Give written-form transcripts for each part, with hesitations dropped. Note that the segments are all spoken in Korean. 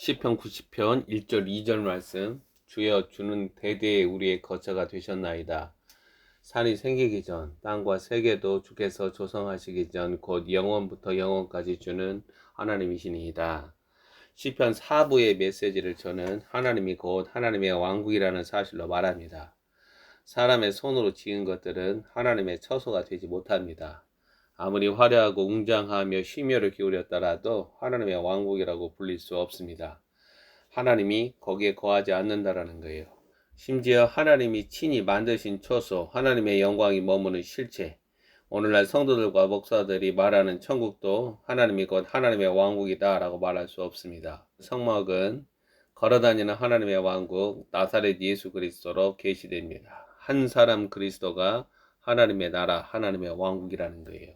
시편 90편 1절 2절 말씀. 주여, 주는 대대에 우리의 거처가 되셨나이다. 산이 생기기 전 땅과 세계도 주께서 조성하시기 전 곧 영원부터 영원까지 주는 하나님이시니이다. 시편 4부의 메시지를 저는 하나님이 곧 하나님의 왕국이라는 사실로 말합니다. 사람의 손으로 지은 것들은 하나님의 처소가 되지 못합니다. 아무리 화려하고 웅장하며 심혈을 기울였더라도 하나님의 왕국이라고 불릴 수 없습니다. 하나님이 거기에 거하지 않는다라는 거예요. 심지어 하나님이 친히 만드신 처소, 하나님의 영광이 머무는 실체, 오늘날 성도들과 목사들이 말하는 천국도 하나님이 곧 하나님의 왕국이다 라고 말할 수 없습니다. 성막은 걸어다니는 하나님의 왕국 나사렛 예수 그리스도로 계시됩니다. 한 사람 그리스도가 하나님의 나라, 하나님의 왕국이라는 거예요.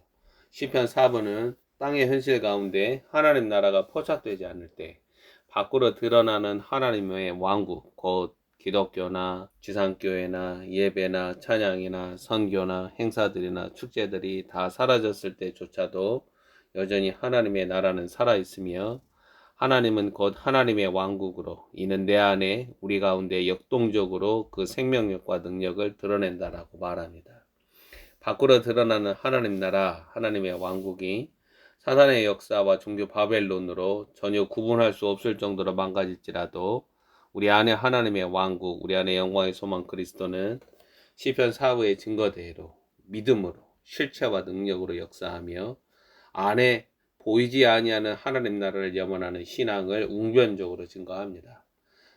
시편 4부는 땅의 현실 가운데 하나님 나라가 포착되지 않을 때 밖으로 드러나는 하나님의 왕국, 곧 기독교나 지상교회나 예배나 찬양이나 선교나 행사들이나 축제들이 다 사라졌을 때조차도 여전히 하나님의 나라는 살아있으며 하나님은 곧 하나님의 왕국으로, 이는 내 안에 우리 가운데 역동적으로 그 생명력과 능력을 드러낸다라고 말합니다. 밖으로 드러나는 하나님 나라, 하나님의 왕국이 사단의 역사와 종교 바벨론으로 전혀 구분할 수 없을 정도로 망가질지라도 우리 안에 하나님의 왕국, 우리 안에 영광의 소망 그리스도는 시편 4부의 증거대로 믿음으로 실체와 능력으로 역사하며 안에 보이지 아니하는 하나님 나라를 염원하는 신앙을 웅변적으로 증거합니다.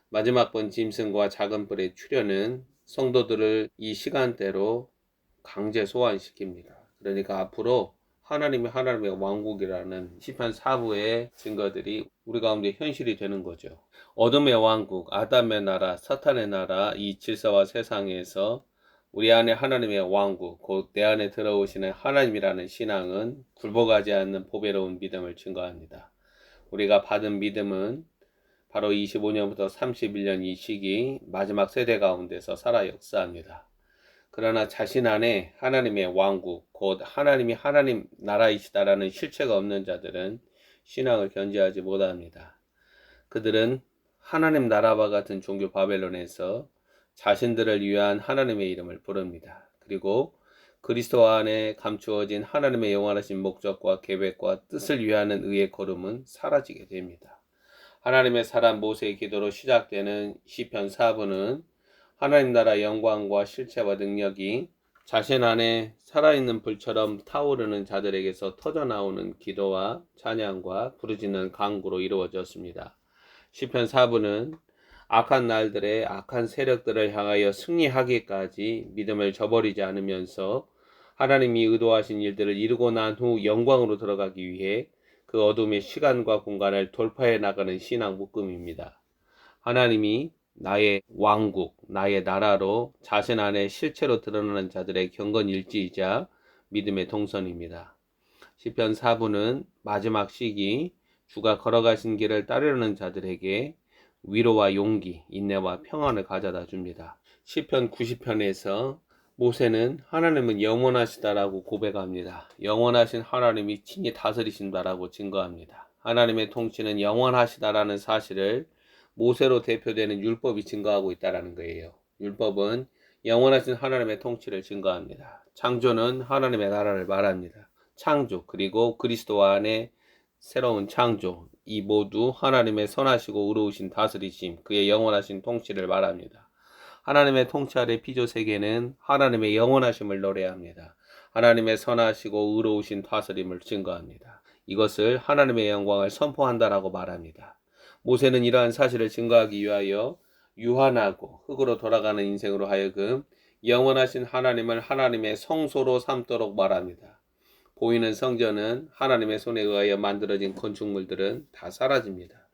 마지막 번 짐승과 작은 뿔의 출현은 성도들을 이 시간대로 강제 소환시킵니다. 그러니까 앞으로 하나님의 왕국이라는 시편 4부의 증거들이 우리 가운데 현실이 되는 거죠. 어둠의 왕국, 아담의 나라, 사탄의 나라, 이 질서와 세상에서 우리 안에 하나님의 왕국, 곧 내 안에 들어오시는 하나님이라는 신앙은 굴복하지 않는 보배로운 믿음을 증거합니다. 우리가 받은 믿음은 바로 25년부터 31년 이 시기 마지막 세대 가운데서 살아 역사합니다. 그러나 자신 안에 하나님의 왕국, 곧 하나님이 하나님 나라이시다라는 실체가 없는 자들은 신앙을 견지하지 못합니다. 그들은 하나님 나라와 같은 종교 바벨론에서 자신들을 위한 하나님의 이름을 부릅니다. 그리고 그리스도 안에 감추어진 하나님의 영원하신 목적과 계획과 뜻을 위하는 의의 걸음은 사라지게 됩니다. 하나님의 사람 모세의 기도로 시작되는 시편 4부는 하나님 나라 영광과 실체와 능력이 자신 안에 살아있는 불처럼 타오르는 자들에게서 터져나오는 기도와 찬양과 부르짖는 간구로 이루어졌습니다. 시편 4부는 악한 날들에 악한 세력들을 향하여 승리하기까지 믿음을 저버리지 않으면서 하나님이 의도하신 일들을 이루고 난 후 영광으로 들어가기 위해 그 어둠의 시간과 공간을 돌파해 나가는 신앙 묶음입니다. 하나님이 나의 왕국, 나의 나라로 자신 안에 실체로 드러나는 자들의 경건일지이자 믿음의 동선입니다. 시편 4부는 마지막 시기 주가 걸어가신 길을 따르려는 자들에게 위로와 용기, 인내와 평안을 가져다 줍니다. 시편 90편에서 모세는 하나님은 영원하시다라고 고백합니다. 영원하신 하나님이 친히 다스리신다라고 증거합니다. 하나님의 통치는 영원하시다라는 사실을 모세로 대표되는 율법이 증거하고 있다는 거예요. 율법은 영원하신 하나님의 통치를 증거합니다. 창조는 하나님의 나라를 말합니다. 창조 그리고 그리스도 안에 새로운 창조, 이 모두 하나님의 선하시고 의로우신 다스리심, 그의 영원하신 통치를 말합니다. 하나님의 통치 아래 피조 세계는 하나님의 영원하심을 노래합니다. 하나님의 선하시고 의로우신 다스림을 증거합니다. 이것을 하나님의 영광을 선포한다라고 말합니다. 모세는 이러한 사실을 증거하기 위하여 유한하고 흙으로 돌아가는 인생으로 하여금 영원하신 하나님을 하나님의 성소로 삼도록 말합니다. 보이는 성전은 하나님의 손에 의하여 만들어진 건축물들은 다 사라집니다.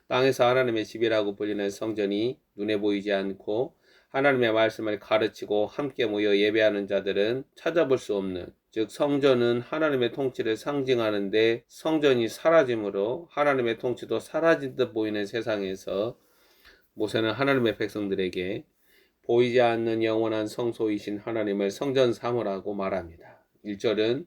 땅에서 하나님의 집이라고 불리는 성전이 눈에 보이지 않고 하나님의 말씀을 가르치고 함께 모여 예배하는 자들은 찾아볼 수 없는, 즉 성전은 하나님의 통치를 상징하는데 성전이 사라짐으로 하나님의 통치도 사라진 듯 보이는 세상에서 모세는 하나님의 백성들에게 보이지 않는 영원한 성소이신 하나님을 성전 삼으라고 말합니다. 1절은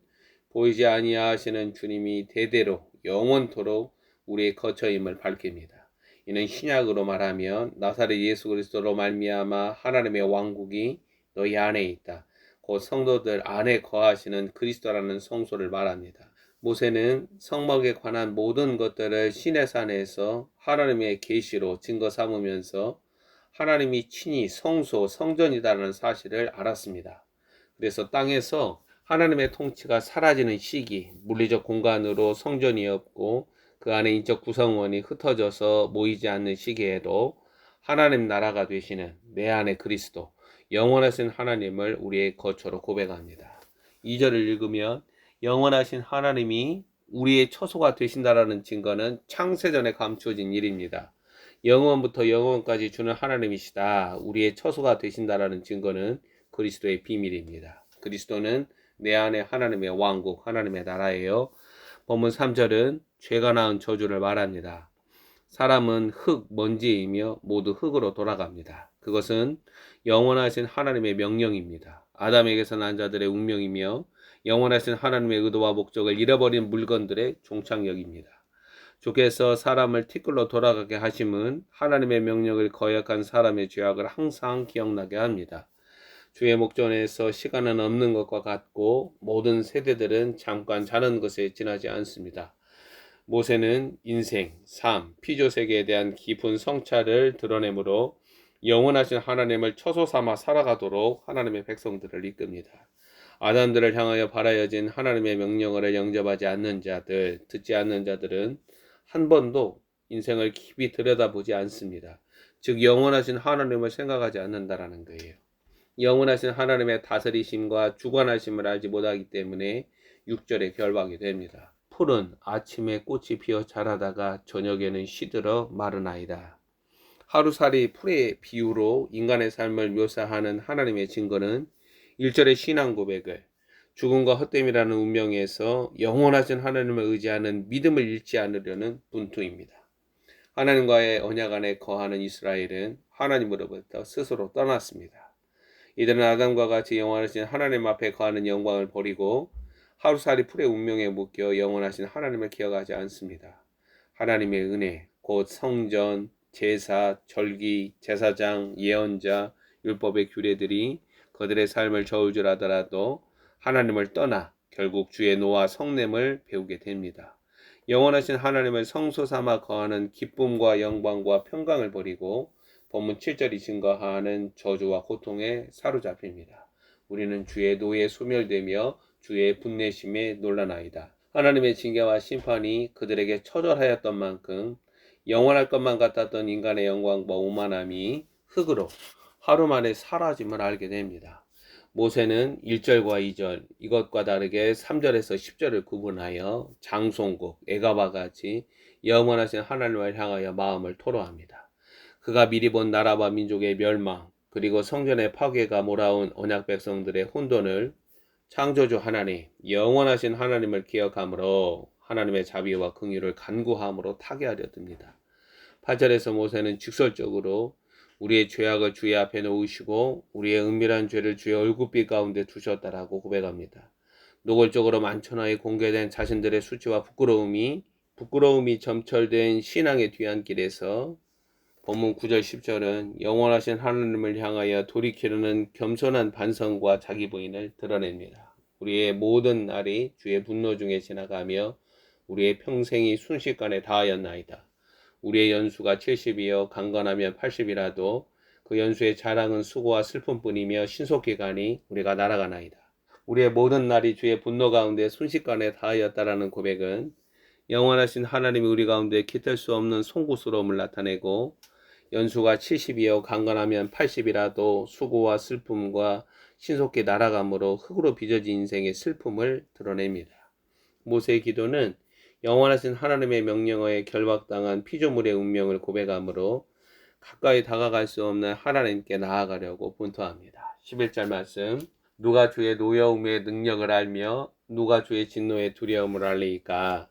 보이지 아니하시는 주님이 대대로 영원토록 우리의 거처임을 밝힙니다. 이는 신약으로 말하면 나사렛 예수 그리스도로 말미암아 하나님의 왕국이 너희 안에 있다. 곧 성도들 안에 거하시는 그리스도라는 성소를 말합니다. 모세는 성막에 관한 모든 것들을 시내산에서 하나님의 계시로 증거 삼으면서 하나님이 친히 성소, 성전이라는 사실을 알았습니다. 그래서 땅에서 하나님의 통치가 사라지는 시기, 물리적 공간으로 성전이 없고 그 안에 인적 구성원이 흩어져서 모이지 않는 시기에도 하나님 나라가 되시는 내 안에 그리스도, 영원하신 하나님을 우리의 거처로 고백합니다. 2절을 읽으면 영원하신 하나님이 우리의 처소가 되신다라는 증거는 창세전에 감추어진 일입니다. 영원부터 영원까지 주는 하나님이시다. 우리의 처소가 되신다라는 증거는 그리스도의 비밀입니다. 그리스도는 내 안에 하나님의 왕국, 하나님의 나라예요. 본문 3절은 죄가 낳은 저주를 말합니다. 사람은 흙, 먼지이며 모두 흙으로 돌아갑니다. 그것은 영원하신 하나님의 명령입니다. 아담에게서 난 자들의 운명이며 영원하신 하나님의 의도와 목적을 잃어버린 물건들의 종착역입니다. 주께서 사람을 티끌로 돌아가게 하심은 하나님의 명령을 거역한 사람의 죄악을 항상 기억나게 합니다. 주의 목전에서 시간은 없는 것과 같고 모든 세대들은 잠깐 자는 것에 지나지 않습니다. 모세는 인생, 삶, 피조세계에 대한 깊은 성찰을 드러내므로 영원하신 하나님을 처소 삼아 살아가도록 하나님의 백성들을 이끕니다. 아담들을 향하여 발하여진 하나님의 명령을 영접하지 않는 자들, 듣지 않는 자들은 한 번도 인생을 깊이 들여다보지 않습니다. 즉 영원하신 하나님을 생각하지 않는다라는 거예요. 영원하신 하나님의 다스리심과 주관하심을 알지 못하기 때문에 6절에 결박이 됩니다. 풀은 아침에 꽃이 피어 자라다가 저녁에는 시들어 마르나이다. 하루살이 풀의 비유로 인간의 삶을 묘사하는 하나님의 증거는 1절의 신앙 고백을 죽음과 헛됨이라는 운명에서 영원하신 하나님을 의지하는 믿음을 잃지 않으려는 분투입니다. 하나님과의 언약 안에 거하는 이스라엘은 하나님으로부터 스스로 떠났습니다. 이들은 아담과 같이 영원하신 하나님 앞에 거하는 영광을 버리고 하루살이 풀의 운명에 묶여 영원하신 하나님을 기억하지 않습니다. 하나님의 은혜, 곧 성전, 제사, 절기, 제사장, 예언자, 율법의 규례들이 그들의 삶을 저울질하더라도 하나님을 떠나 결국 주의 노와 성냄을 배우게 됩니다. 영원하신 하나님을 성소 삼아 거하는 기쁨과 영광과 평강을 버리고 본문 7절이 증거하는 저주와 고통에 사로잡힙니다. 우리는 주의 노에 소멸되며 주의 분내심에 놀라나이다. 하나님의 징계와 심판이 그들에게 처절하였던 만큼 영원할 것만 같았던 인간의 영광과 오만함이 흙으로 하루 만에 사라짐을 알게 됩니다. 모세는 1절과 2절 이것과 다르게 3절에서 10절을 구분하여 장송국, 애가와 같이 영원하신 하나님을 향하여 마음을 토로합니다. 그가 미리 본 나라와 민족의 멸망 그리고 성전의 파괴가 몰아온 언약 백성들의 혼돈을 창조주 하나님, 영원하신 하나님을 기억함으로 하나님의 자비와 긍휼을 간구함으로 타개하려 듭니다. 8절에서 모세는 직설적으로 우리의 죄악을 주의 앞에 놓으시고 우리의 은밀한 죄를 주의 얼굴빛 가운데 두셨다라고 고백합니다. 노골적으로 만천하에 공개된 자신들의 수치와 부끄러움이 점철된 신앙의 뒤안길에서 본문 9절 10절은 영원하신 하나님을 향하여 돌이키려는 겸손한 반성과 자기 부인을 드러냅니다. 우리의 모든 날이 주의 분노 중에 지나가며 우리의 평생이 순식간에 다하였나이다. 우리의 연수가 70이여 강건하면 80이라도 그 연수의 자랑은 수고와 슬픔뿐이며 신속기간이 우리가 날아가나이다. 우리의 모든 날이 주의 분노 가운데 순식간에 다하였다라는 고백은 영원하신 하나님이 우리 가운데 깃들 수 없는 송구스러움을 나타내고 연수가 70이여 강건하면 80이라도 수고와 슬픔과 신속히 날아감으로 흙으로 빚어진 인생의 슬픔을 드러냅니다. 모세의 기도는 영원하신 하나님의 명령어에 결박당한 피조물의 운명을 고백하므로 가까이 다가갈 수 없는 하나님께 나아가려고 분투합니다. 11절 말씀 누가 주의 노여움의 능력을 알며 누가 주의 진노의 두려움을 알리이까.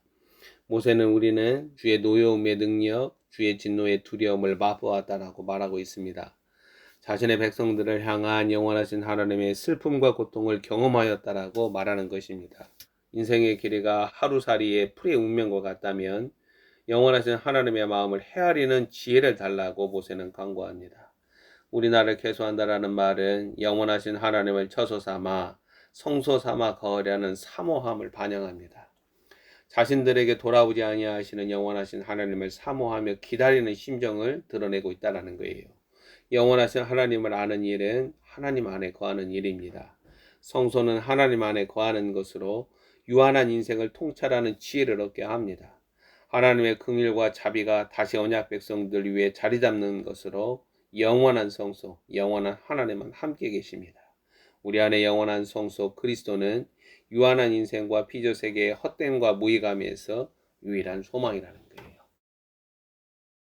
모세는 우리는 주의 노여움의 능력, 주의 진노의 두려움을 맛보았다라고 말하고 있습니다. 자신의 백성들을 향한 영원하신 하나님의 슬픔과 고통을 경험하였다라고 말하는 것입니다. 인생의 길이가 하루살이의 풀의 운명과 같다면 영원하신 하나님의 마음을 헤아리는 지혜를 달라고 모세는 간구합니다. 우리나라를 개수한다라는 말은 영원하신 하나님을 처소 삼아 성소 삼아 거하려는 사모함을 반영합니다. 자신들에게 돌아오지 아니하시는 영원하신 하나님을 사모하며 기다리는 심정을 드러내고 있다는 거예요. 영원하신 하나님을 아는 일은 하나님 안에 거하는 일입니다. 성소는 하나님 안에 거하는 것으로 유한한 인생을 통찰하는 지혜를 얻게 합니다. 하나님의 긍휼과 자비가 다시 언약 백성들 위해 자리 잡는 것으로 영원한 성소, 영원한 하나님은 함께 계십니다. 우리 안에 영원한 성소 그리스도는 유한한 인생과 피조 세계의 헛됨과 무의감에서 유일한 소망이라는